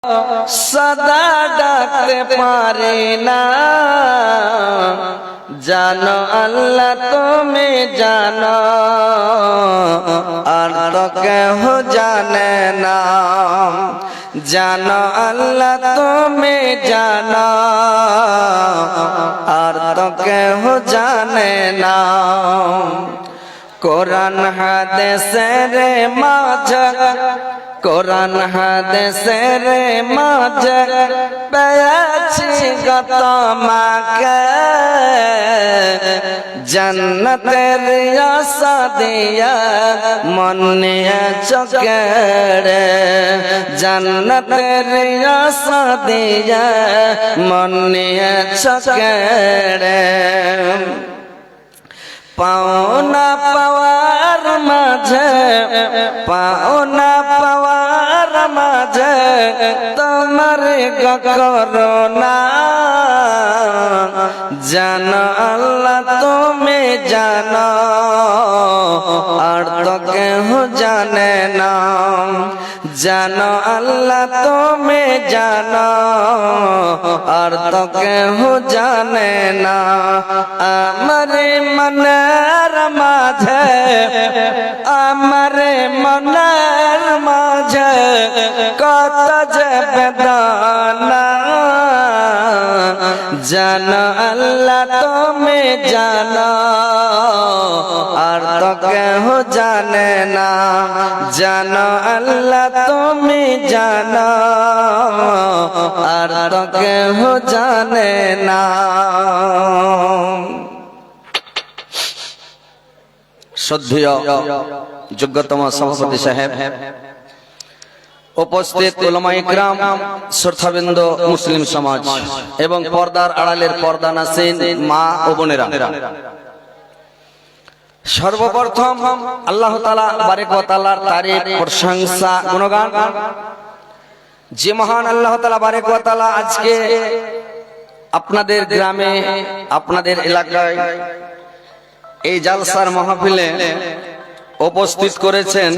সদা ডাকতে পারে না, জানো আল্লাহ তুমি জানো, আর তো কেহ জানে না। জানো আল্লাহ তুমি জানো, আর তো কেহ জানে না। কোরআন হাদিসের মাঝে, কোরআন হাদিসের মাঝে পেয়েছি গত মাকে, জান্নাতের আশা দিয়া মন নিয়ে চকেড়ে, জান্নাতের আশা দিয়া মন নিয়ে চকেড়ে। পাওনা পাওয়ার মাঝে, পাওনা পাওয়ার মাঝে তোমার করোনা, জানো আল্লাহ তুমি জানো, আর তো কেহ জানে না। জানো আল্লাহ তুমি জানো, আর তো কেহ জানে না। আমার মনের মাঝে, আমার মনের মাঝে কত যে বেদনা, জানো আল্লাহ তুমি জানো, আর তো কেহ জানে না। জানো আল্লাহ তুমি জানো, আর তো কেহ জানে না। শ্রদ্ধেয় যোগ্যতম সভাপতি সাহেব, উপস্থিত উলামা ইকরাম, শ্রোতাবৃন্দ, মুসলিম সমাজ এবং পর্দার আড়ালের পর্দা নাসিন মা ও বোনেরা, সর্বপ্রথম আল্লাহ তাআলা বারেক ওয়া তাআলার তারিফ, প্রশংসা, গুণগান, যে মহান আল্লাহ তাআলা বারেক ওয়া তাআলা আজকে আপনাদের গ্রামে, আপনাদের এলাকায় এই জালসার মাহফিলে উপস্থিত করেছেন।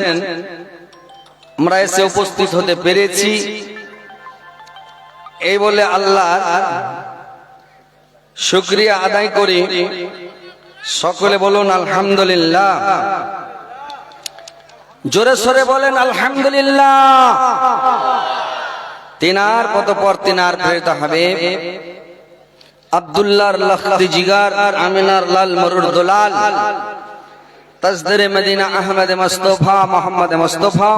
আমরা এসে উপস্থিত হতে পেরেছি এই বলে আল্লাহর শুকরিয়া আদায় করি। সকলে বলুন আলহামদুলিল্লাহ। জোরে সোরে বলেন আলহামদুলিল্লাহ। তিনার পতপর তিনার প্রেরিত হাবিব আব্দুল্লাহর লখতি জিগার আমিনার লাল মরুর দুলাল তাজদারে মদিনা আহমদ মুস্তাফা মোহাম্মদ মুস্তাফা,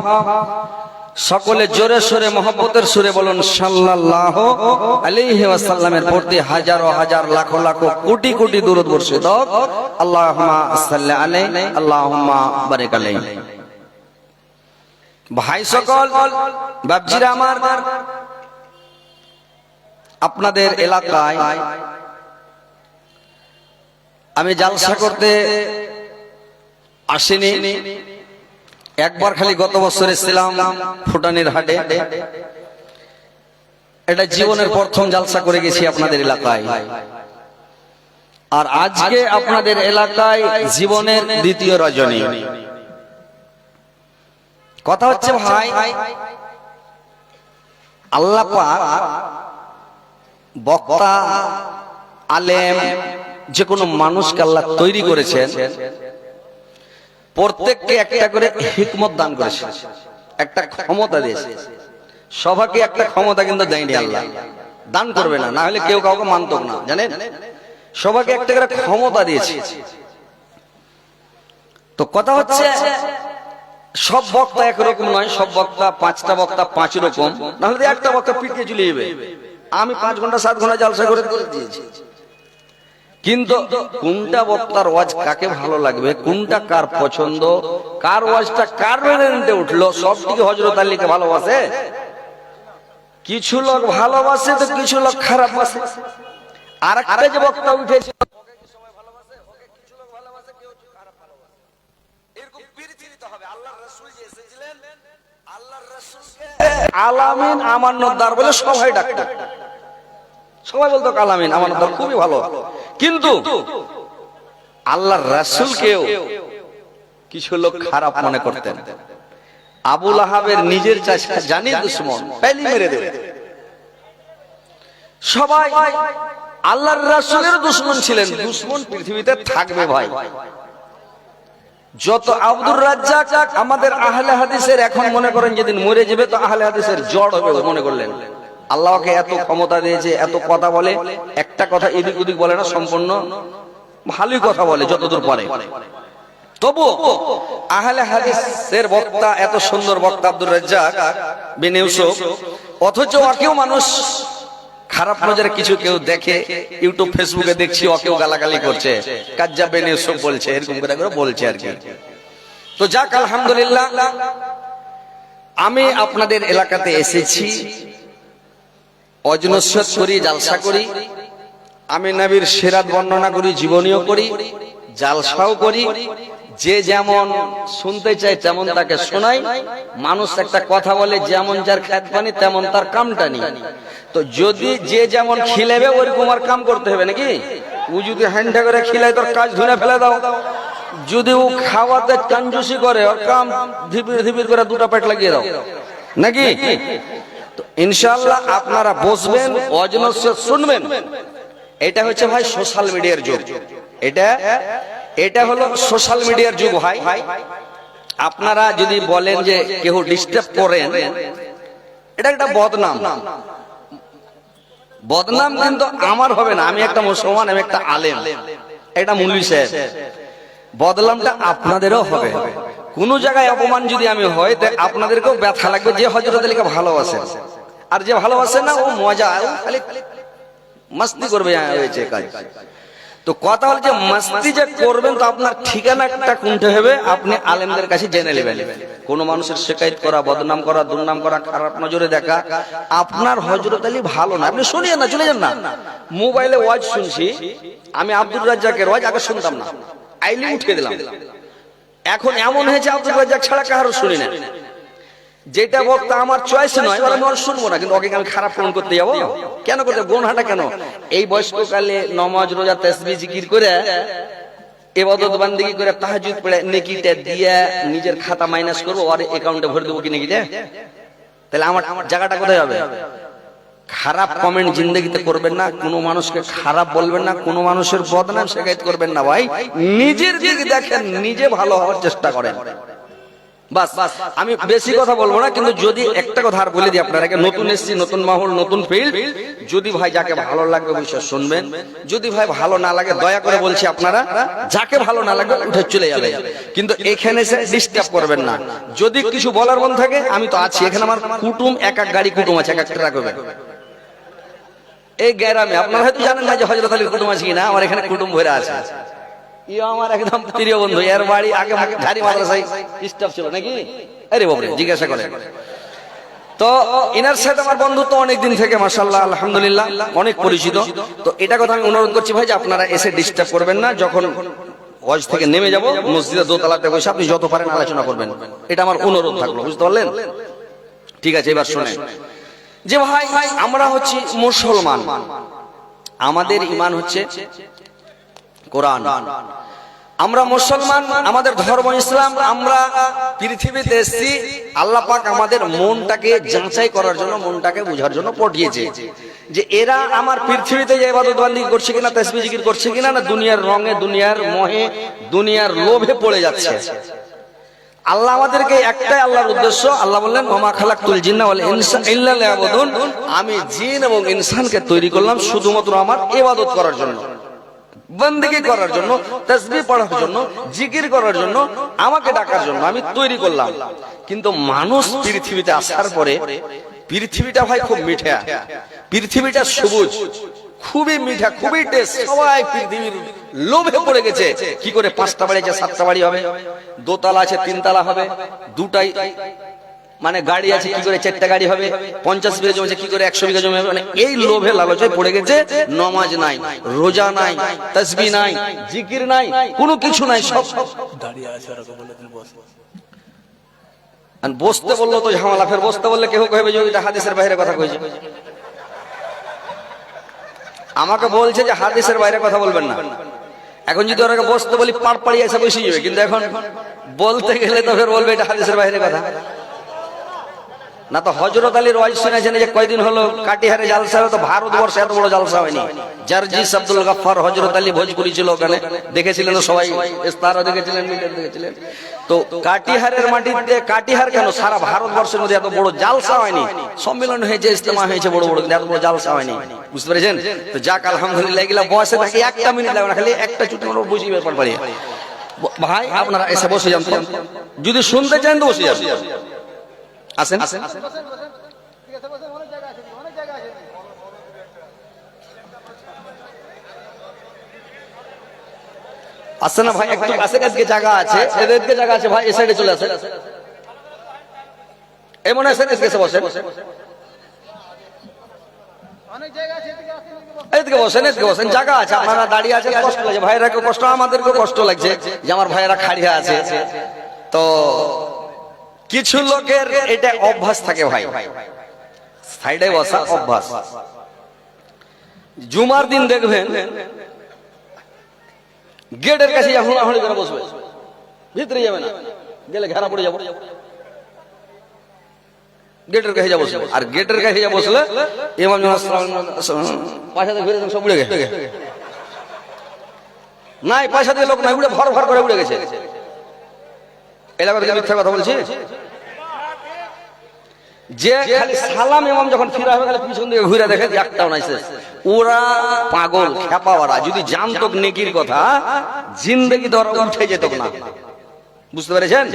সকলে জোরে সোরে মহব্বতের সুরে বলুন সাল্লাল্লাহু আলাইহি ওয়াসাল্লামের প্রতি হাজারো হাজার লাখো লাখো কোটি কোটি দুরূদ বর্ষিত হোক। আল্লাহুম্মা সাল্লি আলাইহি আল্লাহুম্মা বারিক আলাইহি। ভাই সকল, বাপজিরা আমার, আপনাদের এলাকায় আমি জালসা করতে আসিনি। একবার খালি গত বছর এসেছিলাম ফুটানির হাটে। এটা জীবনের প্রথম জালসা করে গেছি আপনাদের এলাকায়, আর আজকে আপনাদের এলাকায় জীবনের দ্বিতীয় রজনী। কথা হচ্ছে ভাই, আল্লাহ পাক বক্তা, আলেম, যে কোনো মানুষকে আল্লাহ তৈরি করেছেন, প্রত্যেককে একটা করে হিকমত দান করেছে, একটা ক্ষমতা দিয়েছে। সবাইকে একটা ক্ষমতা কিন্তু দেয়নি আল্লাহ, দান করবে না, না হলে কেউ কাউকে মানত না, জানেন? সবাইকে একটা করে ক্ষমতা দিয়েছে। তো কথা হচ্ছে সব বক্তা একরকম নয়, সব বক্তা, 5টা বক্তা 5 রকম, না হলে একটা বক্তা পিটিয়ে চলে যাবে। আমি 5 ঘন্টা 7 ঘন্টা জালসা করে দিয়েছি, কিন্তু কোনটা বক্তার ওয়াজ কাকে ভালো লাগবে, কোনটা কার পছন্দ, কার ওয়াজটা কার মেনে উঠলো, সব থেকে হযরত আলীকে ভালোবাসে। কিছু লোক ভালোবাসে তো কিছু লোক খারাপ বাসে। আর একটা যে বক্তা উঠেছে আলামিন আমানতদার বলে সবাই ডাকতো, সবাই বলতো আলামিন আমানতদার, খুবই ভালো। কিন্তু আল্লাহর রাসূলকেও কিছু লোক খারাপ মনে করতেন। আবু লাহাবের নিজের চাচা জানি দুশমন, পেলি মেরে দেবে। সবাই আল্লাহর রাসূলের দুশমন ছিলেন। দুশমন পৃথিবীতে থাকবে ভাই। যত আব্দুর রাজ্জাক আমাদের আহলে হাদিসের, এখন মনে করেন যেদিন মরে যাবে তো আহলে হাদিসের জড় হবে মনে করলেন। আল্লাহকে এত ক্ষমতা দিয়েছে, এত কথা বলে, একটা কথা এদিক ওদিক বলে না, সম্পূর্ণ ভালোই কথা বলে যতদূর পারে। তবু আহলে হাদিসের বক্তা, এত সুন্দর বক্তা আব্দুর রাজ্জাক বিন ইউসুফ, অথচ ওকেও মানুষ খারাপ নজরে কিছু কেউ দেখে, ইউটিউব ফেসবুকে দেখছি ওকেও গালাগালি করছে, কাজ্জাব বিন ইউসুফ বলছে, এরকম করে বলছে আর কি। তো যাক, আলহামদুলিল্লাহ, আমি আপনাদের এলাকাতে এসেছি, ওয়াজ নসিহত করি, জালসা করি, আমি নবীর সিরাত বর্ণনা করি, জীবনীও করি, জালসাও করি। যে যেমন শুনতে চায় তেমন তাকে শোনাই। মানুষ একটা কথা বলে, যেমন যার খেত পানি তেমন তার কামটা নি। তো যদি যে যেমন খিলেবে ওরকম আর কাম করতে হবে নাকি? ও যদি হ্যান্ডা করে খিলায় তোর কাজ ধুনে ফেলে দাও। যদি ও খাওয়াতে কাঞ্জুসি করে ওর কাম ধিপির ধিপির করে দুটো পেট লাগিয়ে দাও নাকি? তো ইনশাআল্লাহ আপনারা বসবেন, ওয়াজ নসিহত শুনবেন। এটা হচ্ছে ভাই সোশ্যাল মিডিয়ার যুগ। এটা হলো সোশ্যাল মিডিয়ার যুগ ভাই। আপনারা যদি বলেন যে কেউ ডিস্টার্ব করেন, এটা একটা বদনাম। বদনাম কিন্তু আমার হবে না, আমি একটা মুসলমান, আমি একটা আলেম, একটা মুল্লি সাহেব। বদনামটা আপনাদেরও হবে। কোন জায়গায় অপমান যদি আমি হই, আপনাদেরকেও ব্যথা লাগবে। যে হযরত আলীকে ভালোবাসে আর যে ভালোবাসে না, ও মজা, খালি মস্তি করবে হয়েছে কাজ। তো কথা হল যে মস্তি যে করবেন, তো আপনার ঠিকানাটা কোনটা হবে আপনি আলেমদের কাছে জেনে নেবেন। কোন মানুষের শিকায়ত করা, বদনাম করা, দুর্নাম করা, খারাপ নজরে দেখা, আপনার হযরত আলী ভালো না, আপনি শুনিয়েন না, চলে যান না। মোবাইলে ওয়াজ শুনছি আমি, আব্দুর রাজ্জাকের ওয়াজ আগে শুনতাম না, আইলি উঠে দিলাম। এখন এমন হয়েছে আব্দুর রাজ্জাক ছাড়া কারো শুনি না। যেটা বক্তা আমার চয়েস নয় আমি ওর শুনবো না, কিন্তু ওকে আমি খারাপ ফোন করতে যাবো কেন? করতে গোনহাটা কেন? এই বয়স্ককালে নামাজ রোজা তাসবিহ জিকির করে, ইবাদত বান্দেগি করে, তাহাজ্জুদ পড়ে নেকিটা দিয়ে নিজের খাতা মাইনাস করবো আর অ্যাকাউন্টে ভরে দেবো কি নেকিটা? তাহলে আমার জায়গাটা কোথায় হবে? খারাপ কমেন্ট জিন্দেগিতে করবেন না, কোনো মানুষকে খারাপ বলবেন না, কোনো মানুষের বদনাম শিকায়ত করবেন না ভাই। নিজের দিক দেখেন, নিজে ভালো হওয়ার চেষ্টা করেন। বাস, আমি বেশি কথা বলবো না, কিন্তু যদি একটা কথা আর বলে দিই আপনারা, নতুন এসেছি, নতুন মাহল, নতুন ফিল্ড। যদি ভাই যাকে ভালো লাগবে অবশ্যই শুনবেন, যদি ভাই ভালো না লাগে দয়া করে বলছি আপনারা যাকে ভালো না লাগবে উঠে চলে যাবে, কিন্তু এখানে এসে ডিস্টার্ব করবেন না। যদি কিছু বলার মন থাকে আমি তো আছি এখানে, আমার কুটুম এক এক গাড়ি কুটুম আছে, এক একটা রাখবে এই গ্রামে। আপনারা হয়তো জানেন না যে হযরত আলীর কুটুম আছে কিনা, আমার এখানে কুটুম ভরে আছে। ইও আমার একদম প্রিয় বন্ধু, এর বাড়ি আগে ধারি মাদ্রাসায় স্টাফ ছিল নাকি? আরে বাবা, জিজ্ঞাসা করেন তো। ইনার সাথে আমার বন্ধুত্ব অনেক দিন থেকে, মাশাআল্লাহ, আলহামদুলিল্লাহ, অনেক পরিচিত। তো এটা কথা আমি অনুরোধ করছি ভাই যে আপনারা এসে ডিস্টার্ব করবেন না। যখন ওয়াজ থেকে নেমে যাব মসজিদে দোতলাতে বসে আপনি যত পারেন আলোচনা করবেন, এটা আমার অনুরোধ থাকলো, বুঝতে পারলেন? ঠিক আছে, এবার শুনেন যে ভাই আমরা হচ্ছি মুসলমান, আমাদের ঈমান হচ্ছে কোরআন। আমরা মুসলমান, আমাদের ধর্ম ইসলাম। আমরা পৃথিবীতে এসেছি, আল্লাহ পাক আমাদের মনটাকে যাচাই করার জন্য, মনটাকে বোঝার জন্য পাঠিয়েছে যে এরা আমার পৃথিবীতে যে ইবাদত বান্দেগি করছে কিনা, তাসবিহ জিকির করছে কিনা, না দুনিয়ার রঙে, দুনিয়ার মোহে, দুনিয়ার লোভে পড়ে যাচ্ছে। আল্লাহ আমাদেরকে একটাই আল্লাহর উদ্দেশ্য, আল্লাহ বললেন ওমা খালাকতুল জিন্না ওয়াল ইনসা ইল্লা লিয়াবুদুন, আমি জিন এবং ইনসানকে তৈরি করলাম শুধুমাত্র আমার ইবাদত করার জন্য, বন্দেগি করার জন্য, তাসবিহ পড়ার জন্য, জিকির করার জন্য, আমাকে ডাকার জন্য আমি তৈরি করলাম। কিন্তু মানুষ পৃথিবীতে আসার পরে পৃথিবীটা ভাই খুব মিঠা, পৃথিবীটা সবুজ, খুবই মিঠা, খুবই টেস্ট। সবাই পৃথিবীর লোভে পড়ে গেছে। কি করে 5টা বাড়ি আছে 7টা বাড়ি হবে, দোতলা আছে 3 তলা হবে, দুটাই মানে গাড়ি আছে কি করে 4টা গাড়ি হবে, 50 বিঘা জমি আছে কি করে 100 বিঘা জমি হবে। মানে এই লোভে লালচে পড়ে গেছে। নামাজ নাই, রোজা নাই, তাসবিহ নাই, জিকির নাই, কোনো কিছু নাই, সব দাঁড়িয়ে আছে। আর বসতে বললো তো ঝামেলা, ফের বসতে বললে কেউ কইবে যে এটা হাদিসের বাইরে কথা কইছে। আমাকে বলছে যে হাদিসের বাইরে কথা বলবেন না। এখন যদি ওরা বসতে বলি পাড় পাড়িয়ে এসে বসে যাবে, কিন্তু এখন বলতে গেলে তো ফের বলবে এটা হাদিসের বাইরে কথা। না তো হযরত আলীর ওয়াইজ শুনেছেন যে কয়দিন হলো কাটিহারে জালসা হলো, তো ভারতবর্ষে এত বড় জালসা হয়নি। জার্জিস আব্দুল গাফফার হযরত আলী ভোজপুরি ছিল, ওখানে দেখেছিলেন সবাই, ইস্তারও দেখেছিলেন, মিডিয়া দেখেছিলেন। তো কাটিহারের মাটিতে, কাটিহার কেন সারা ভারতবর্ষের মধ্যে এত বড় জালসা হয়নি। সম্মেলন হয়েছে, ইজতেমা হয়েছে বড় বড়, কিন্তু এত বড় জালসা হয়নি। বুঝতে পেরেছেন? তো যাক আলহামদুলিল্লাহ, এগুলা বসে থাকি একটা মিনিট লাগে না, খালি একটা চুটি আমরা বুঝি ব্যাপার পারি। ভাই আপনারা এসে বসে যান, যদি শুনতে চান তো বসে যান, আসেন। আসে না ভাই, একটু কাছে কাছে জায়গা আছে, এদেরকে জায়গা আছে ভাই, এই সাইডে চলে আসেন, এমন আসেন, এসে বসেন, এদিকে বসেন, এদিকে বসেন, জায়গা আছে, আপনারা দাঁড়িয়ে আছেন, কষ্ট লাগছে, ভাইয়েরাকেও কষ্ট, আমাদেরকেও কষ্ট লাগছে যে আমার ভাইয়েরা খাড়িয়া আছে। তো কিছু লোকের এটা অভ্যাস থাকে ভাই, সাইডে বসা অভ্যাস। জুমার দিন দেখবেন গেটের কাছে হুড়াহুড়ি করে বসবে, ভিতরে যাবে না, গেলে ঘেরা পড়ে যাবো, গেটের কাছে যা বসবে। আর গেটের কাছে যা বসলে ইমাম পয়সাতে ঘুরে সব উড়ে গেছে, নাই পয়সা দিয়ে লোক নাই, উড়ে ভর ভর করে উড়ে গেছে। এলাকা থেকে মিথ্যা কথা বলছি, যে খালি সালাম ইমাম যখন ফিরা হবে খালি পিছন দিকে ঘুরে দেখে একটাও নাই। ওরা পাগল খেপা, ওরা যদি জানতো নেকির কথা জিন্দেগি তো ওরা উঠে যেত না। বুঝতে পেরেছেন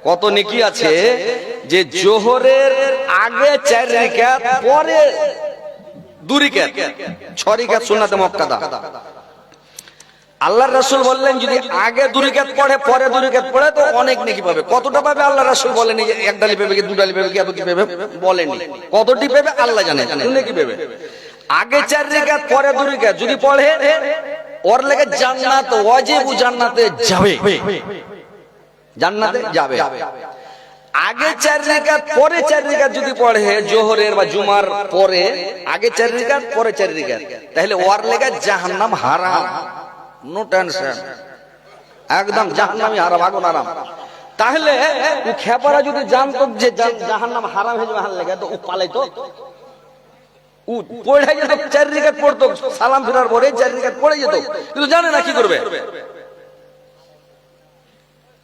কত নেকি আছে? যে জোহরের আগে 4 রাকাত, পরে 2 রাকাত, 6 রাকাত সুন্নাতে মুআক্কাদা। আল্লাহর রাসূল বললেন যদি আগে 2 রাকাত পড়ে, পরে 2 রাকাত পড়ে, তো অনেক নেকি পাবে। কতটা পাবে আল্লাহর রাসূল বলেনি, যে 1 ডালি পাবে কি 2 ডালি পাবে কি এত কি পাবে বলেনি, কতটি পাবে আল্লাহ জানে, নেকি পাবে। আগে 4 রাকাত, পরে 2 রাকাত যদি পড়ে, ওর লাগে জান্নাত, ওয়াজিব জান্নাতে যাবে, জান্নাতে যাবে। আগে 4 রাকাত, পরে 4 রাকাত যদি পড়ে জোহরের বা জুমার পরে, আগে 4 রাকাত, পরে 4 রাকাত, তাহলে ওর লাগে জাহান্নাম হারাম, নো টেনশন, একদম জাহান্নামই হারাম, আগুন হারাম। তাহলে ও খেপারা যদি জানতো যে জাহান্নাম হারাম হয়ে যাবে হার লাগে, তো ও পালাইতো, ও পড়ে যেত, 4 রাকাত পড়তো, সালাম ফিরার পরে 4 রাকাত পড়ে যেত, কিন্তু জানে না কি করবে,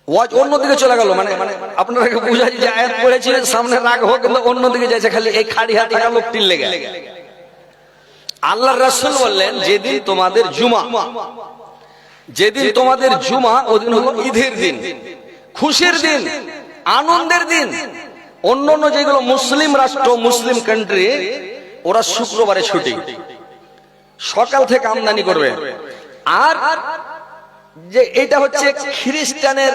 ওয়াজ অন্যদিকে চলে গেল। মানে আপনারা বুঝাই যে আয়াত পড়েছিলেন সামনে রাগ হোক, কিন্তু অন্যদিকে যাচ্ছে, খালি এই খাড়ি হাতে লোকটির লেগে। আল্লাহর রাসূল বললেন যেদিন তোমাদের জুমা, যেদিন তোমাদের জুমা, ওদিন হলো ঈদের দিন, খুশির দিন, আনন্দের দিন। অন্য অন্য যেগুলো মুসলিম রাষ্ট্র, মুসলিম কান্ট্রি, ওরা শুক্রবারে ছুটি, সকাল থেকে আমদানি করবে। আর যে এটা হচ্ছে খ্রিস্টানের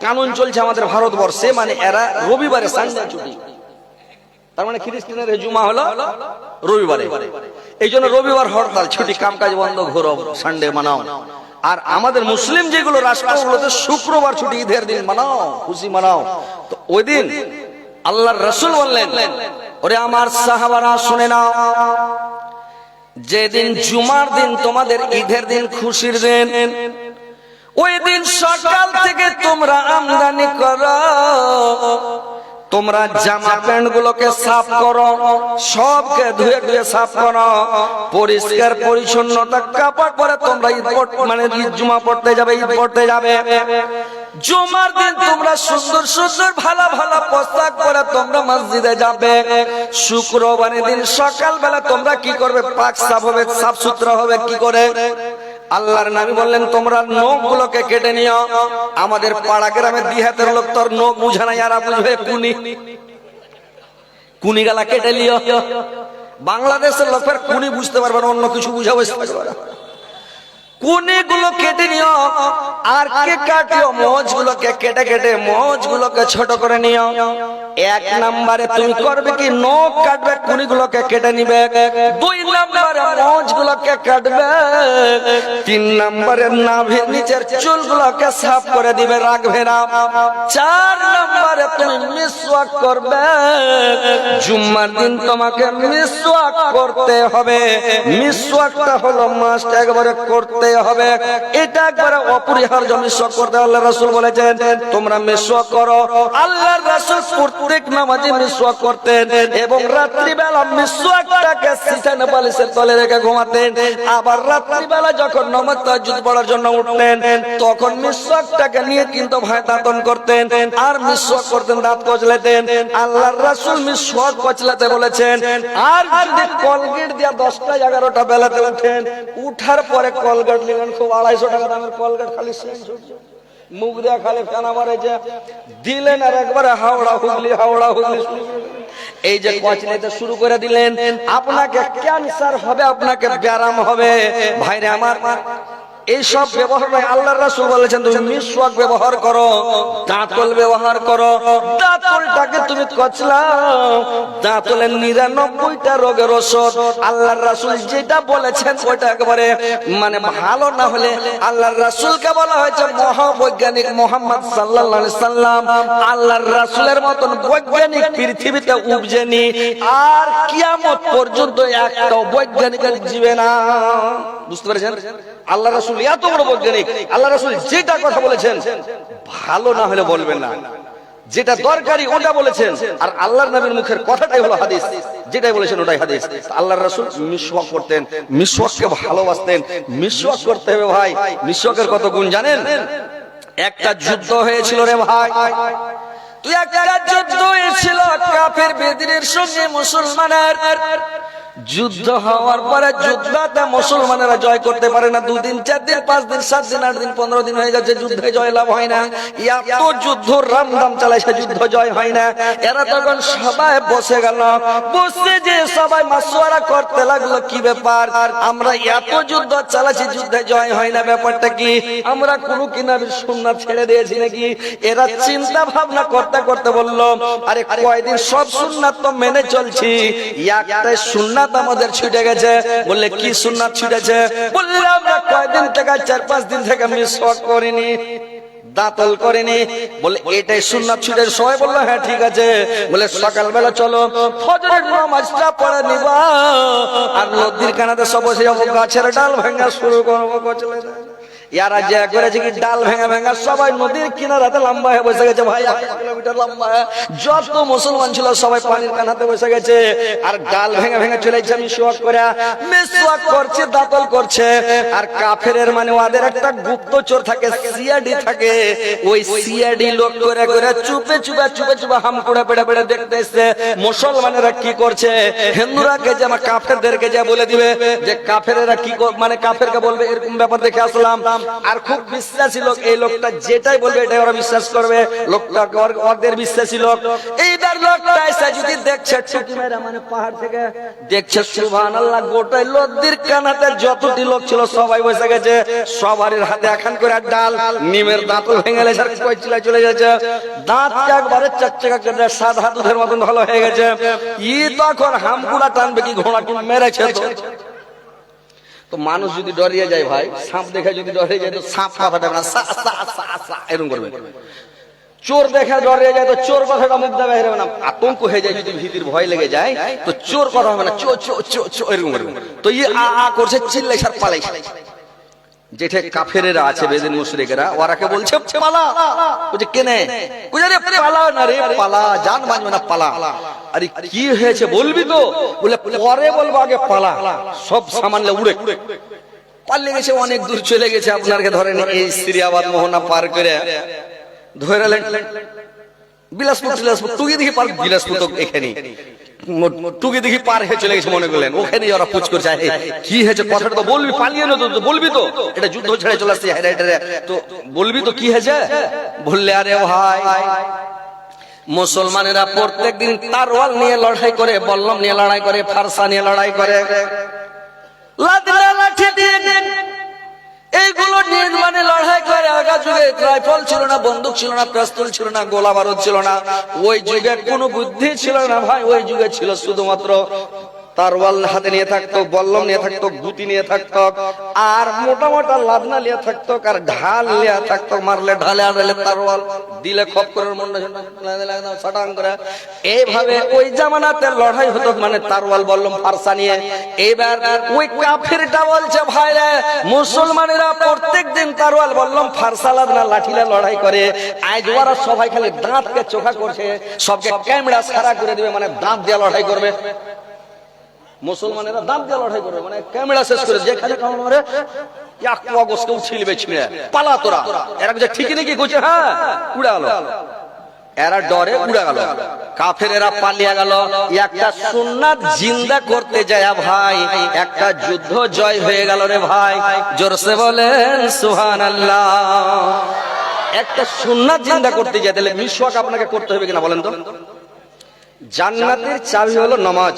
কানুন চলছে আমাদের ভারতবর্ষে, মানে এরা রবিবারে সানডে ছুটি, তার মানে খ্রিস্টানের জুমা হলো রবিবারে, এই জন্য রবিবার হরতাল, ছুটি, কামকাজ বন্ধ, ঘোরো, সানডে মানাও। আর আমাদের মুসলিম যেগুলো রাষ্ট্রগুলোতে শুক্রবার ছুটি, ঈদের দিন মানাও, খুশি মানাও। তো ওই দিন আল্লাহর রাসূল বললেন, ওরে আমার সাহাবারা শুনে নাও, যেদিন জুমার দিন তোমাদের ঈদের দিন, খুশির দিন, ওই দিন সকাল থেকে তোমরা আমদানি করো, তোমরা জামা প্যান্ট গুলোকে সাফ করো, সবকে ধুয়ে ধুয়ে সাফ করো, পরিষ্কার পরিচ্ছন্নতা কাপড় পরে তোমরা ঈদ মানে ঈদ জুমা পড়তে যাবে, ঈদ পড়তে যাবে। জুমার দিন তোমরা সুন্দর সুন্দর ভালো ভালো পোশাক পরে তোমরা মসজিদে যাবে। শুক্রবারের দিন সকালবেলা তোমরা কি করবে? পাক সাফ হবে, সাফ সুতরা হবে। কি করে? আল্লাহর নবী বললেন তোমরা নখ গুলোকে কেটে নিও। আমাদের পাড়া গ্রামে দিহাতের লোক তোর নখ বুঝে না, যারা বুঝবে কুনি, কুনি গালা কেটে লিও। বাংলাদেশের লোকের কুনি বুঝতে পারবে না, অন্য কিছু বুঝাবো। কুনি গুলো কেটে নিও। আর কে কাটিও? মোজ গুলোকে কেটে কেটে মোজ গুলোকে ছোট করে নিও। 1 নম্বরে তুমি করবে কি? নখ কাটবে, কুনি গুলোকে কেটে নিবে। 2 নম্বরে মোজ গুলোকে কাটবে। 3 নম্বরে নাভির নিচের চুল গুলোকে সাফ করে দিবে, রাখবে না। 4 নম্বরে তুমি মিসওয়াক করবে। জুম্মার দিন তোমাকে মিসওয়াক করতে হবে। মিসওয়াকটা হলো মাস্ট, একবারে করতে করতেই হবে, এটা একবারে অপরিহার্য। মিসওয়াক করতে আল্লাহ রাসূল বলেছেন তোমরা মিসওয়াক করো। আল্লাহর রাসূল প্রত্যেক নামাজে মিসওয়াক করতেন এবং রাত্রিবেলা মিসওয়াকটাকে সিটানে বালিশের তলে রেখে ঘুমাতেন। আবার রাত্রিবেলা যখন নামাজ তাহাজ্জুদ পড়ার জন্য উঠতেন তখন মিসওয়াকটাকে নিয়ে কিন্তু ভাই দাঁতন করতেন আর মিসওয়াক করতেন, দাঁত কচলাতেন। আল্লাহর রাসূল মিসওয়াক কচলাতে বলেছেন। আর যদি কলগেট দিয়া 10টা 11টা বেলাতে উঠেন, উঠার পরে কলগেট নিলেন, খুব 250 টাকা দামের কলগেট, খালি মুখ দেয়া খালি কানা মারে যে দিলেন আর একবারে হাওড়া হুগলি হাওড়া হুগলি। এই যে কচলাতে শুরু করে দিলেন, আপনাকে ক্যান্সার হবে, আপনাকে ব্যারাম হবে। ভাইরে আমার, এইসব ব্যবহার নয়। আল্লাহর রাসূল বলেছেন তুমি মিসওয়াক ব্যবহার করো, দাঁতল ব্যবহার করো। দাঁতলটাকে তুমি কচলাও, দাঁতলের 99টা রোগের ওষুধ। আল্লাহর রাসূল যেটা বলেছেন ওটা একেবারে মানে ভালো না হলে আল্লাহর রাসূলকে বলা হয়েছে মহাবৈজ্ঞানিক মুহাম্মদ সাল্লাল্লাহু আলাইহি সাল্লাম। আল্লাহর রাসূলের মতন বৈজ্ঞানিক পৃথিবীতে উপজেনি আর কিয়ামত পর্যন্ত একটা বৈজ্ঞানিকের জীবে না। বুঝতে পেরেছেন? আল্লাহ রাসূল এত বড় বৈজ্ঞানিক, আল্লাহ রাসূল যেটা কথা বলেছেন ভালো না হলে বলবেন না, যেটা দরকারি ওটা বলেছেন। আর আল্লাহর নবীর মুখের কথাটাই হলো হাদিস, যেটাই বলেছেন ওটাই হাদিস। আল্লাহর রাসূল মিসওয়াক করতেন, মিসওয়াককে ভালোবাসতেন। মিসওয়াক করতে হবে ভাই। মিসওয়াকের কত গুণ জানেন? একটা যুদ্ধ হয়েছিল রে ভাই, তুই একটা যুদ্ধ হয়েছিল কাফের বেদিনের সঙ্গে মুসলমানের। যুদ্ধ হওয়ার পরে যুদ্ধটা মুসলমানেরা জয় করতে পারে না। 2 দিন 4 দিন 5 দিন 7 দিন 8 দিন 15 দিন হয়ে যাচ্ছে, যুদ্ধে জয় লাভ হয় না। এত যুদ্ধ রামদাম চালাইছে, যুদ্ধ জয় হয় না। এরা তখন সবাই বসে গেল, বসে যে সবাই মাসওয়ারা করতে লাগলো কি ব্যাপার, আমরা এত যুদ্ধ চালাচ্ছি যুদ্ধে জয় হয় না, ব্যাপারটা কি? আমরা কোন কিনারে সুন্নাত ছেড়ে দিয়েছি নাকি? এরা চিন্তা ভাবনা করতে করতে বলল আরে কয়দিন সব সুন্নাত তো মেনে চলছি, একটাই সুন্নাত আমাদের ছুটে গেছে। বললে কি সুন্নাত ছুটেছে? বললে আমরা কয়দিন থেকে 4-5 দিন থেকে মিসওয়াক করিনি, দাঁতল করেনি। বলে এটাই সুন্নাত ছুটেছে। সবাই বললো হ্যাঁ ঠিক আছে। বলে সকালবেলা চলো ফজরের নামাজটা পড়ে নিবা আর নদীর কানাতে সব বসে যাবো, গাছের ডাল ভাঙা শুরু করবো। কচলে ইয়ারা যে করেছে কি ডাল ভেঙা ভেঙা সবাই নদীর কিনারাতে লম্বা হয়ে বসে গেছে ভাই, 1 কিলোমিটার লম্বা। যত মুসলমান ছিল সবাই পানির কানাতে বসে গেছে আর ডাল ভেঙা ভেঙা চলে যাচ্ছে। মিসওয়াক করে মিসওয়াক করছে, দাঁতল করছে। আর কাফেরের মানে ওদের একটা গুপ্তচর থাকে, সিআইডি থাকে, ওই সিআইডি লোক করে করে চুপে চুপে চুপে চুপে হাম করে পেড়ে পেড়ে দেখতে এসছে মুসলমানেরা কি করছে। হিন্দুরাকে যে আমার কাফেরদেরকে যে বলে দিবে যে কাফেরেরা কি মানে কাফেরকে বলবে, এরকম ব্যাপার দেখে আসলাম। আর খুব বিশ্বাসী লোক, এই লোকটা যেটাই বলবে এটাই ওরা বিশ্বাস করবে। লোকটা ওদের বিশ্বাসী লোক। এইবার লোকটা এসে যদি দেখছে ছুটি মেরা মানে পাহাড় থেকে দেখছে সুবহানাল্লাহ, গোটাই নদীর কানাতে যতটি লোক ছিল সবাই বসে গেছে, সবারই হাতে এখন করে ডাল, নিমের দাঁতও ভেঙে গেছে, কই চিলা চলে যাচ্ছে। দাঁত একবারে চকচকা করে সাদা দুধের মতন ভালো হয়ে গেছে। ই তখন হামকুড়া টানবে কি ঘোড়া কি মেরেছে। তো মানুষ যদি ডরিয়ে যায় ভাই, সাপ দেখে যদি ডরিয়ে যায় তো সাপ কথাটা না এরকম করবে। চোর দেখে ডরিয়ে যায় তো চোর কথাটা মুখ দেবে হেরবে না। আতঙ্ক হয়ে যায় যদি ভীতির ভয় লেগে যায় তো চোর কথা হবে না, চো চো চো চো এরকম করবে। তো ই আ করছে, চিল্লাই সার পালাই। যেটা কাফেরেরা আছে বেদিন মুশরিকেরা, ওরাকে বলছে পালা। বলছে কেনে? কইছে রে পালা না রে, পালা, জান বাঁচবে না, পালা। আরে কি হয়েছে বলবি তো? বলে পরে বলবো, আগে পালা। সব সামানলে উড়ে পালিয়ে গেছে, অনেক দূর চলে গেছে। আপনাকে ধরেন এই সিরিয়াবাদ মোহনা পার করে ধরেলেন বিলাসপুর, বিলাসপুর টুকি দেখি পার, বিলাসপুর তো এখানে টুকি দেখি পার হয়ে চলে গেছে মনে করলেন। ওখানে ওরা পুছ করছে কি হয়েছে, কথাটা তো বলবি, পালিয়ে না তো বলবি তো, এটা যুদ্ধ ছেড়ে চলে আসছে তো বলবি তো কি হয়েছে। বললে আরে ভাই মুসলমানেরা প্রত্যেকদিন তারওয়াল নিয়ে লড়াই করে, বল্লম নিয়ে লড়াই করে, ফারসা নিয়ে লড়াই করে, লাঠি দিয়ে এইগুলো নিয়ে মানে লড়াই করে। আগা যুগে রাইফেল ছিল না, বন্দুক ছিল না, পিস্তল ছিল না, গোলা বারুদ ছিল না। ওই যুগে কোনো বুদ্ধি ছিল না ভাই, ওই যুগে ছিল শুধুমাত্র তারওয়াল হাতে নিয়ে থাকতো, বল্লম নিয়ে থাকতো, গুতি নিয়ে থাকতো, আর মোটা মোটা লাদনা নিয়ে থাকতো, আর ঢাল নিয়ে থাকতো। মারলে ঢালে আড়ালে তারওয়াল, দিলে খপ করে মন্ডা ছাটাং করে। এইভাবে ওই জামানাতে লড়াই হতো, মানে তারওয়াল বল্লম ফারসা নিয়ে। এবার ওই কাফিরটা বলছে, ভাই রে, মুসলমানেরা প্রত্যেকদিন তারওয়াল বল্লম ফারসা লাদনা লাঠিলে লড়াই করে, আজ ওরা সবাই খালি দাঁতকে চোখা করছে, সবকে ক্যামেরা সারা করে দিবে, মানে দাঁত দিয়ে লড়াই করবে। মুসলমানেরা দাঁত দিয়ে লড়াই করবে, মানে ক্যামেরা শেষ করে যেখানে কারণ মারে ছিলবে ছিঁড়ে পালা তোরা। এরা যে ঠিকই নাকি করছে, হ্যাঁ উড়ে গেল, এরা ডরে উড়ে গেল। কাফেরেরা পালিয়ে গেল। একটা সুন্নাত জিন্দা করতে যায় ভাই, একটা যুদ্ধ জয় হয়ে গেল রে ভাই। জোরসে বলেন সুবহানাল্লাহ। একটা সুন্নাত জিন্দা করতে যায়, তাহলে মিসওয়াক আপনাকে করতে হবে কিনা বলেন তো? জান্নাতের চাবি হলো নামাজ,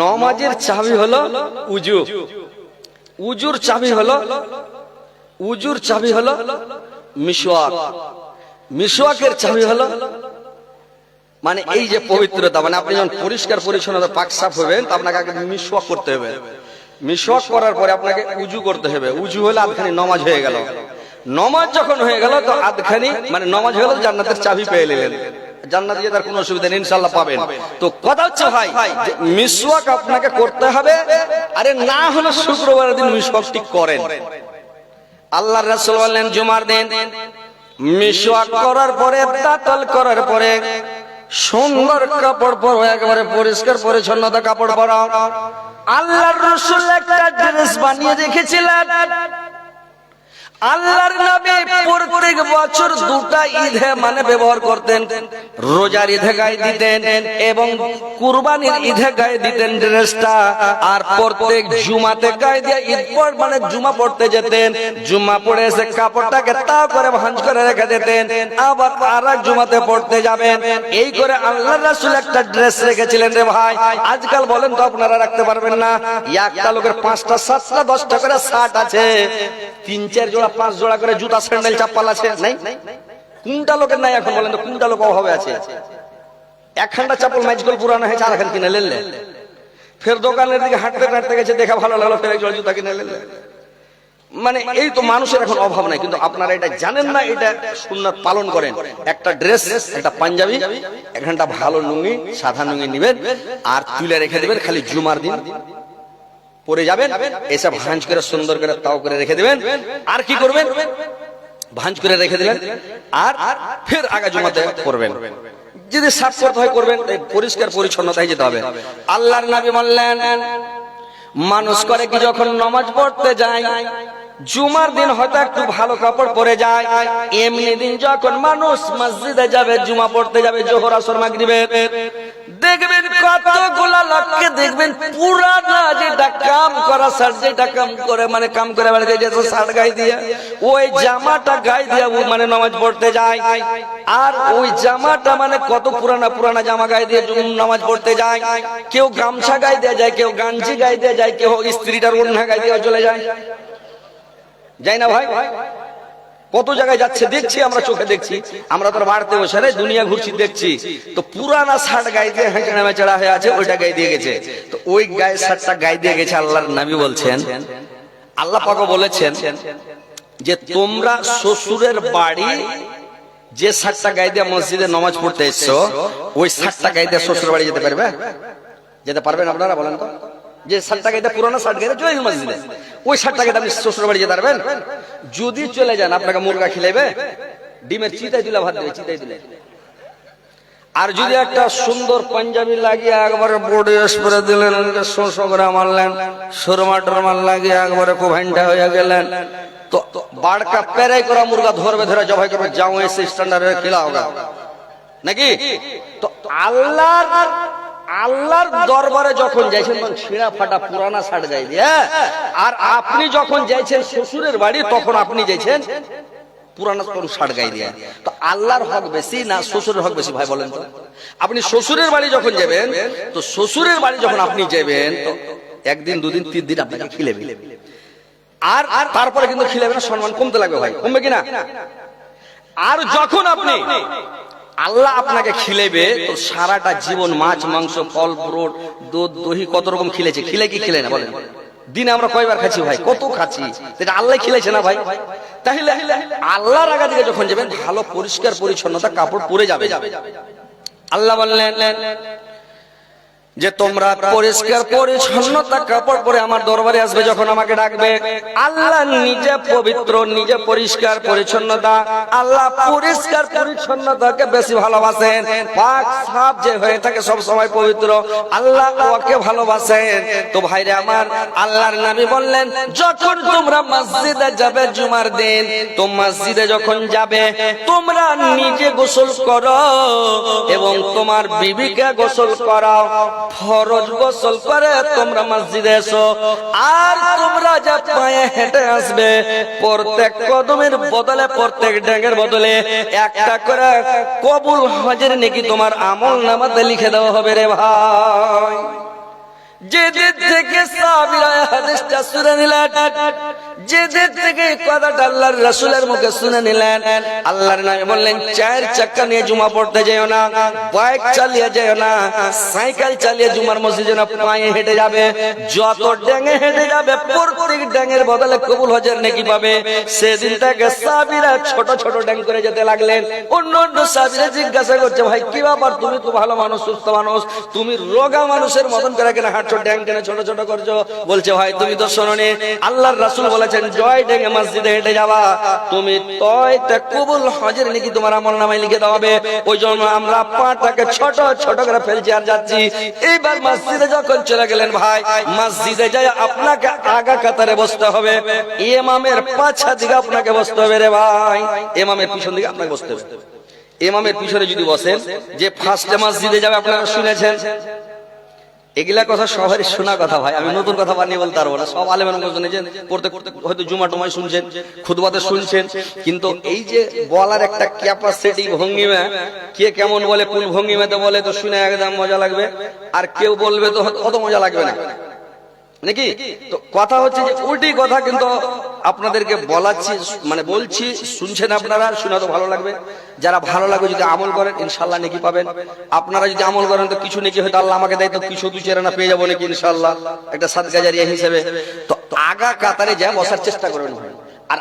নামাজের চাবি হলো উজু, উজুর চাবি হলো মিসওয়াক, মিসওয়াকের চাবি হলো মানে এই যে পবিত্রতা। মানে আপনি যখন পরিষ্কার পরিচ্ছন্নতা পাক সাফ হবেন, আপনাকে আগে মিসওয়াক করতে হবে। মিসওয়াক করার পরে আপনাকে উজু করতে হবে। উজু হলে আধখানি নামাজ হয়ে গেল। নামাজ যখন হয়ে গেল তো আধখানি মানে নামাজ হয়ে গেল, জান্নাতের চাবি পেয়ে নিলেন। জান্নাত দিয়ে তার কোনো অসুবিধা নেই, ইনশাআল্লাহ পাবেন। তো কথা হচ্ছে ভাই, মিসওয়াক আপনাকে করতে হবে। আরে না হলে শুক্রবারের দিন মিসওয়াকটি করেন। আল্লাহর রাসূল বললেন, জুমার দিন মিসওয়াক করার পরে, দাঁতল করার পরে সুন্দর কাপড় পরো, একেবারে পরিষ্কার পরিচ্ছন্নতা কাপড় পরো। আল্লাহর রাসূল একটা ড্রেস বানিয়ে রেখেছিলেন। আল্লাহর নবী প্রত্যেক বছর দুটা ঈদে মানে ব্যবহার করতেন। রোজার ঈদে গায়ে দিতেন এবং কুরবানির ঈদে গায়ে দিতেন ড্রেসটা। আর প্রত্যেক জুমাতে গায়ে দিয়ে ঈদ পর মানে জুমা পড়তে যেতেন। জুমা পড়ে এসে কাপড়টাকে তাও করে ভাঁজ করে রেখে দিতেন, আবার আরেক জুমাতে পড়তে যাবেন। এই করে আল্লাহর রাসূল একটা ড্রেস রেখেছিলেন রে ভাই। আজকাল বলেন তো আপনারা রাখতে পারবেন না? একটা লোকের 5টা 7টা 10টা করে শার্ট আছে, 3-4 জোড়া 5 জোড়া করে জুতা স্যান্ডেল চাপ্পাল আছে, নাই? কোনটা লোকের নাই এখন বলেন তো? কোনটা লোক অভাবে আছে? একখানটা চাপল মাইজগল পুরানো হয়েছে, আর এখন কিনে নিলে। ফের দোকানের দিকে হাঁটতে হাঁটতে গেছে, দেখা ভালো লাগলো, ফের এক জোড়া জুতা কিনে নিলে। মানে এই তো মানুষের এখন অভাব নাই, কিন্তু আপনারা এটা জানেন না, এটা সুন্নাত পালন করেন। একটা ড্রেস, একটা পাঞ্জাবি, একখানটা ভালো লুঙ্গি, সাদা লুঙ্গি নিবেন আর তুলে রেখে দিবেন। খালি জুমার দিন পরে যাবেন, এসব ভাঁজ করে সুন্দর করে তাও করে রেখে দিবেন। আর কি করবেন? ভাঁজ করে রেখে দিলেন, আর ফের আগা জুমাতে করবেন। যদি সাফ করতে হয় করবেন, পরিষ্কার পরিচ্ছন্নতায় যেতে হবে। আল্লাহর নবী বললেন, মানুষ করে কি যখন নামাজ পড়তে যায়, জুমার দিন হয়তো একটু ভালো কাপড় পরে যায়, এমনি দিন যখন মানুষ মসজিদে যাবে, জুমা পড়তে যাবে, জোহর আসর মাগরিবে, দেখবেন কতগুলা লোককে দেখবেন পুরানা যেটা কাম করা শার্ট, যেটা কাম করে মানে কাম করে বেড়াতে যেত শার্ট গায়ে দিয়ে, ওই জামাটা গায়ে দিয়ে মানে নামাজ পড়তে যায়। আর ওই জামাটা মানে কত পুরানা পুরানা জামা গায়ে দিয়ে নামাজ পড়তে যায়। কেউ গামছা গায়ে দিয়ে যায়, কেউ গাঞ্জি গায়ে দিয়ে যায়, কেউ স্ত্রীটার ওড়না গায়ে দিয়ে চলে যায়। যাই না ভাই? কত জায়গায় যাচ্ছে দেখছি, আমরা চোখে দেখছি। আমরা তো বাড়তে বসে রে দুনিয়া ঘুরছি দেখছি। তো পুরানা শার্ট গায়ে দিয়ে হেঁচড়া মেচড়া হয়ে আছে, ওইটা গায়ে দিয়ে গেছে। তো ওই গায়ে শার্টটা গায়ে দিয়ে গেছে। আল্লাহর নবী বলছেন, আল্লাহ পাক বলেছেন যে তোমরা শ্বশুরের বাড়ি যে শার্টটা গায়ে দিয়ে মসজিদে নামাজ পড়তে এসছো, ওই শার্টটা গায়ে দিয়ে শ্বশুর বাড়ি যেতে পারবে? যেতে পারবেন আপনারা বলেন তো? যে শার্টটা গায়ে দিয়ে পুরানো শার্ট গায়ে চলে মসজিদে, ওই শার্টটাকে আপনি শ্বশুর বাড়ি যেতে পারবেন? যদি চলে যান, আপনাকে মুরগা খিলাইবে, ডিমের চিতাই তুলে ভাত দেবে, চিতাই তুলে। আর যদি একটা সুন্দর পাঞ্জাবি লাগিয়ে একবারে বডি স্প্রে দিলেন, শোঁ করে মারলেন, সুরমা টরমা লাগিয়ে একবারে খুব হ্যান্ডা হয়ে গেলেন, তো বাড়কা পেরাই করা মুরগা ধরবে, ধরে জবাই করবে, যাও এসে স্ট্যান্ডার্ডে খিলা হোগা নাকি? তো আল্লাহর দরবারে যখন যাইছেন তখন ছিঁড়া ফাটা পুরানা শার্ট গায়ে দিয়ে, আর আপনি যখন যাইছেন শ্বশুরের বাড়ি তখন আপনি যাইছেন পুরানা শার্ট গায়ে দিয়ে। তো আল্লাহর হক বেশি না শ্বশুরের হক বেশি ভাই বলেন তো? আপনি শ্বশুরের বাড়ি যখন যাবেন, তো শ্বশুরের বাড়ি যখন আপনি যাবেন, তো 1 দিন 2 দিন 3 দিন আপনাকে খিলেবে, আর তারপরে কিন্তু খিলেবে না, সম্মান কমতে লাগবে ভাই, কমবে কিনা? আর যখন আপনি আল্লাহ আপনাকে খিলেবে তো সারাটা জীবন মাছ মাংস ফল ফ্রুট দুধ দহি কত রকম খিলেছে, খিলে কি খিলে না বলেন? দিনে আমরা কয়বার খাচ্ছি ভাই? কত খাচ্ছি, এটা আল্লাহ খিলেছে না ভাই? তাহলে আল্লাহর আগা দিকে যখন যাবেন ভালো পরিষ্কার পরিচ্ছন্নতা কাপড় পরে যাবে। আল্লাহ বললেন যে তোমরা পরিষ্কার পরিচ্ছন্নতা কাপড় পরে আমার দরবারে আসবে, যখন আমাকে ডাকবে। আল্লাহ নিজে পবিত্র, নিজে পরিষ্কার পরিচ্ছন্নতা। আল্লাহ পরিষ্কার পরিচ্ছন্নতাকে বেশি ভালোবাসেন। পাক সাফ যে হয়ে থাকে সব সময় পবিত্র, আল্লাহ ওকে ভালোবাসেন। তো ভাইরে আমার, আল্লাহর নবী বললেন যখন তোমরা মসজিদে যাবে জুমার দিন, তো মসজিদে যখন যাবে তোমরা নিজে গোসল করো এবং তোমার বিবিকে গোসল করাও। ফরজ গোসল করে তোমরা মসজিদে এসো। আর তোমরা যা পায়ে হেঁটে আসবে, প্রত্যেক কদমের বদলে, প্রত্যেক ড্যাঙের বদলে একটা করে কবুল হজের নেকি তোমার আমল নামাতে লিখে দেওয়া হবে রে ভাই। যেদিন থেকে সাহাবীরা হাদিসটা শুনে নিলেন, যেদিন থেকে কথাটা আল্লাহর রাসূলের মুখে শুনে নিলেন, আল্লাহর নবী বললেন চার চাকা নিয়ে জুমা পড়তে যেও না, বাইক চালিয়ে যেও না, সাইকেল চালিয়ে জুমার মসজিদে না, পায়ে হেঁটে যাবে। যত ড্যাঙে হেঁটে যাবে প্রত্যেক ড্যাঙের বদলে কবুল হজের নেকি পাবে। সেদিন থেকে সাহাবীরা ছোট ছোট ড্যাং করে যেতে লাগলেন। অন্য অন্য সাহাবীরা জিজ্ঞাসা করছে ভাই কি ব্যাপার, তুমি তো ভালো মানুষ, সুস্থ মানুষ, তুমি রোগা মানুষের মতন করে কেন হাঁটছো, ড্যাং কেন ছোট ছোট করছো? বলছে ভাই তুমি তো শোনোনি, আল্লাহর রাসূল বলেছেন জয় ডেঙে মসজিদে হেঁটে যাবা, তুমি তয়তে কবুল হজের নাকি তোমার আমলনামায় লিখে দেওয়া হবে। ওই জন্য আমরা পাটাকে ছোট ছোট করে ফেলছি আর যাচ্ছি। এইবার মসজিদে যখন চলে গেলেন ভাই, মসজিদে যাই আপনাকে আগা কাতারে বসতে হবে, ইমামের পাছা দিকে আপনাকে বসতে হবে রে ভাই, ইমামের পিছন দিকে আপনাকে বসতে হবে। ইমামের পিছনে যদি বসেন, যে ফার্স্টে মসজিদে যাবে আপনারা শুনেছেন, এগুলা কথা সবারই শোনা কথা ভাই, আমি নতুন কথা বানিয়ে বলতে পারবো না। সব আলেমের মুখে শুনেছেন, পড়তে পড়তে হয়তো জুমা টুমায় শুনছেন, খুতবাতে শুনছেন, কিন্তু এই যে বলার একটা ক্যাপাসিটি, ভঙ্গিমা, কে কেমন বলে, কোন ভঙ্গিমাতে বলে তো শুনে একদম মজা লাগবে, আর কেউ বলবে তো অত মজা লাগবে না নাকি? তো কথা হচ্ছে যে উল্টি কথা, কিন্তু আপনাদেরকে বলাচ্ছি, মানে বলছি, শুনছেন আপনারা, শুনে তো ভালো লাগবে। যারা ভালো লাগবে যদি আমল করেন ইনশাআল্লাহ নেকি পাবেন। আপনারা যদি আমল করেন তো কিছু নেকি হয়তো আল্লাহ আমাকে দেয়, তো কিছু দু চেরানা পেয়ে যাবো নাকি ইনশাআল্লাহ, একটা সাদকা জারিয়া হিসেবে। তো আগা কাতারে যা বসার চেষ্টা করেন। আর